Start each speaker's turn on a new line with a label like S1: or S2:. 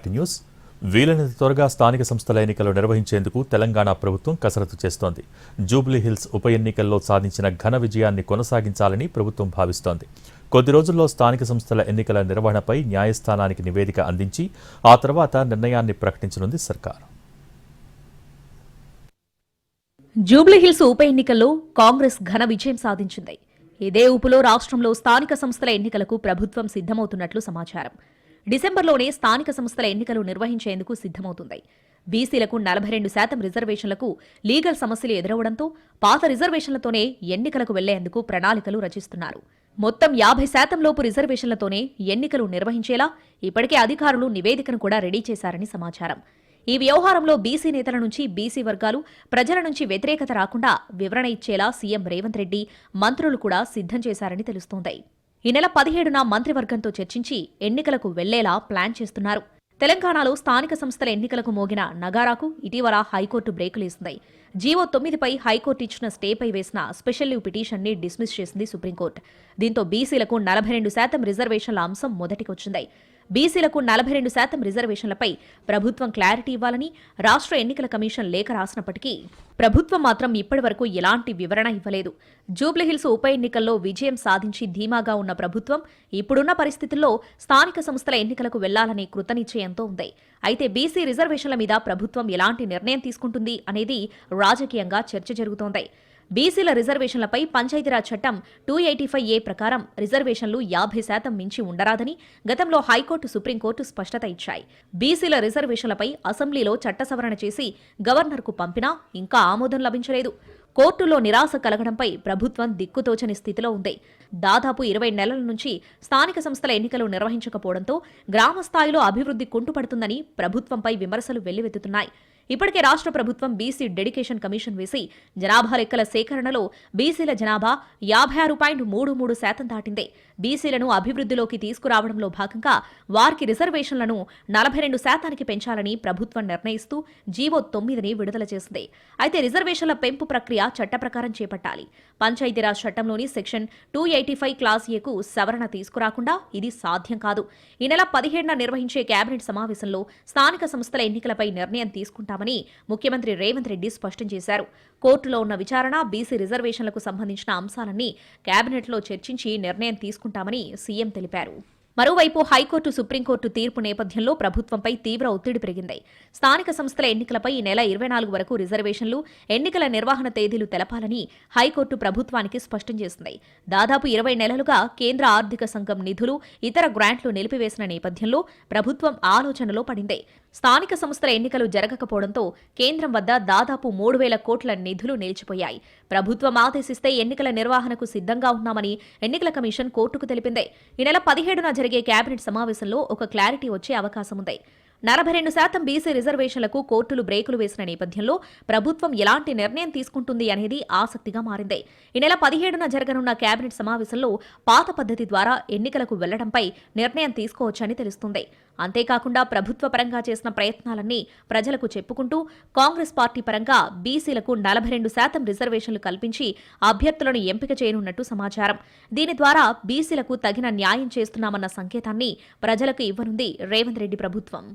S1: To news. వీలైనంత త్వరగా స్థానిక సంస్థల ఎన్నికలు నిర్వహించేందుకు తెలంగాణ ప్రభుత్వం కసరత్తు చేస్తోంది. జూబ్లీ హిల్స్ ఉప ఎన్నికల్లో సాధించిన ఘన విజయాన్ని కొనసాగించాలని ప్రభుత్వం భావిస్తోంది. కొద్ది రోజుల్లో స్థానిక సంస్థల ఎన్నికల నిర్వహణపై న్యాయస్థానానికి నివేదిక అందించి ఆ తర్వాత నిర్ణయాన్ని ప్రకటించనుంది సర్కార్.
S2: జూబ్లీహిల్స్ ఉప ఎన్నికల్లో కాంగ్రెస్ ఘన విజయం సాధించింది. ఇదే ఊపులో రాష్ట్రంలో స్థానిక సంస్థల ఎన్నికలకు ప్రభుత్వం సిద్ధమవుతున్నట్లు సమాచారం. డిసెంబర్లోనే స్థానిక సంస్థల ఎన్నికలు నిర్వహించేందుకు సిద్ధమవుతుంది. బీసీలకు 42% రిజర్వేషన్లకు లీగల్ సమస్యలు ఎదురవడంతో పాత రిజర్వేషన్లతోనే ఎన్నికలకు వెళ్లేందుకు ప్రణాళికలు రచిస్తున్నారు. మొత్తం 50% లోపు రిజర్వేషన్లతోనే ఎన్నికలు నిర్వహించేలా ఇప్పటికే అధికారులు నివేదికను కూడా రెడీ చేశారని సమాచారం. ఈ వ్యవహారంలో బీసీ నేతల నుంచి బీసీ వర్గాలు, ప్రజల నుంచి వ్యతిరేకత రాకుండా వివరణ ఇచ్చేలా సీఎం రేవంత్ రెడ్డి, మంత్రులు కూడా సిద్ధం చేశారని తెలుస్తోంది. ఈ నెల 17న మంత్రివర్గంతో చర్చించి ఎన్నికలకు వెళ్లేలా ప్లాన్ చేస్తున్నారు. తెలంగాణలో స్థానిక సంస్థల ఎన్నికలకు మోగిన నగారాకు ఇటీవల హైకోర్టు బ్రేకులేసింది. జీవో 9పై హైకోర్టు ఇచ్చిన స్టేపై వేసిన స్పెషల్ లీవ్ పిటిషన్ని డిస్మిస్ చేసింది సుప్రీంకోర్టు. దీంతో బీసీలకు 42% రిజర్వేషన్ల అంశం మొదటికొచ్చింది. బీసీలకు 42% రిజర్వేషన్లపై ప్రభుత్వం క్లారిటీ ఇవ్వాలని రాష్ట్ర ఎన్నికల కమిషన్ లేఖ రాసినప్పటికీ ప్రభుత్వం మాత్రం ఇప్పటివరకు ఎలాంటి వివరణ ఇవ్వలేదు. జూబ్లీహిల్స్ ఉప ఎన్నికల్లో విజయం సాధించి ధీమాగా ఉన్న ప్రభుత్వం ఇప్పుడున్న పరిస్థితుల్లో స్థానిక సంస్థల ఎన్నికలకు వెళ్లాలనే కృతనిశ్చయంతో ఉంది. అయితే బీసీ రిజర్వేషన్ల మీద ప్రభుత్వం ఎలాంటి నిర్ణయం తీసుకుంటుంది అనేది రాజకీయంగా చర్చ జరుగుతోంది. బీసీల రిజర్వేషన్లపై పంచాయతీరాజ్ చట్టం 285A ప్రకారం రిజర్వేషన్లు 50% మించి ఉండరాదని గతంలో హైకోర్టు, సుప్రీంకోర్టు స్పష్టత ఇచ్చాయి. బీసీల రిజర్వేషన్లపై అసెంబ్లీలో చట్ట సవరణ చేసి గవర్నర్కు పంపినా ఇంకా ఆమోదం లభించలేదు. కోర్టులో నిరాశ కలగడంపై ప్రభుత్వం దిక్కుతోచని స్థితిలో ఉంది. దాదాపు 20 నెలల నుంచి స్థానిక సంస్థల ఎన్నికలు నిర్వహించకపోవడంతో గ్రామ స్థాయిలో అభివృద్ధి కుంటుపడుతుందని ప్రభుత్వంపై విమర్శలు వెల్లువెత్తుతున్నాయి. ఇప్పటికే రాష్ట్ర ప్రభుత్వం బీసీ డెడికేషన్ కమిషన్ వేసి జనాభా లెక్కల సేకరణలో బీసీల జనాభా 56.33% దాటింది. బీసీలను అభివృద్ధిలోకి తీసుకురావడంలో భాగంగా వారికి రిజర్వేషన్లను 42%కి పెంచాలని ప్రభుత్వం నిర్ణయిస్తూ జీవో 9ని విడుదల చేసింది. అయితే రిజర్వేషన్ల పెంపు ప్రక్రియ చట్ట ప్రకారం చేపట్టాలి. పంచాయతీరాజ్ చట్టంలోని సెక్షన్ 285 క్లాస్ ఏకు సవరణ తీసుకురాకుండా ఇది సాధ్యం కాదు. ఈ నెల 17న నిర్వహించే కేబినెట్ సమావేశంలో స్థానిక సంస్థల ఎన్నికలపై నిర్ణయం తీసుకుంటామని ముఖ్యమంత్రి రేవంత్ రెడ్డి స్పష్టం చేశారు. కోర్టులో ఉన్న విచారణ, బీసీ రిజర్వేషన్లకు సంబంధించిన అంశాలన్నీ కేబినెట్లో చర్చించి నిర్ణయం తీసుకుంటామని సీఎం తెలిపారు. మరోవైపు హైకోర్టు, సుప్రీంకోర్టు తీర్పు నేపథ్యంలో ప్రభుత్వంపై తీవ్ర ఒత్తిడి పెరిగింది. స్థానిక సంస్థల ఎన్నికలపై ఈ నెల 24 వరకు రిజర్వేషన్లు, ఎన్నికల నిర్వహణ తేదీలు తెలపాలని హైకోర్టు ప్రభుత్వానికి స్పష్టం చేసింది. దాదాపు 20 నెలలుగా కేంద్ర ఆర్థిక సంఘం నిధులు, ఇతర గ్రాంట్లు నిలిపివేసిన నేపథ్యంలో ప్రభుత్వం ఆలోచనలో పడింది. స్థానిక సంస్థల ఎన్నికలు జరగకపోవడంతో కేంద్రం వద్ద దాదాపు 3,000 కోట్ల నిధులు నిలిచిపోయాయి. ప్రభుత్వం ఆదేశిస్తే ఎన్నికల నిర్వహణకు సిద్ధంగా ఉన్నామని ఎన్నికల కమిషన్ కోర్టుకు తెలిపింది. ఈ నెల 17న జరిగే కేబినెట్ సమావేశంలో ఒక క్లారిటీ వచ్చే అవకాశం ఉంది. 42% బీసీ రిజర్వేషన్లకు కోర్టులు బ్రేకులు వేసిన నేపథ్యంలో ప్రభుత్వం ఎలాంటి నిర్ణయం తీసుకుంటుంది అనేది ఆసక్తిగా మారింది. ఈ నెల 17న జరగనున్న కేబినెట్ సమావేశంలో పాత పద్ధతి ద్వారా ఎన్నికలకు వెళ్లడంపై నిర్ణయం తీసుకోవచ్చని తెలుస్తుంది. అంతేకాకుండా ప్రభుత్వ పరంగా చేసిన ప్రయత్నాలన్నీ ప్రజలకు చెప్పుకుంటూ కాంగ్రెస్ పార్టీ పరంగా బీసీలకు 42% రిజర్వేషన్లు కల్పించి అభ్యర్థులను ఎంపిక చేయనున్నట్టు సమాచారం. దీని ద్వారా బీసీలకు తగిన న్యాయం చేస్తున్నామన్న సంకేతాన్ని ప్రజలకు ఇవ్వనుంది రేవంత్ రెడ్డి ప్రభుత్వం.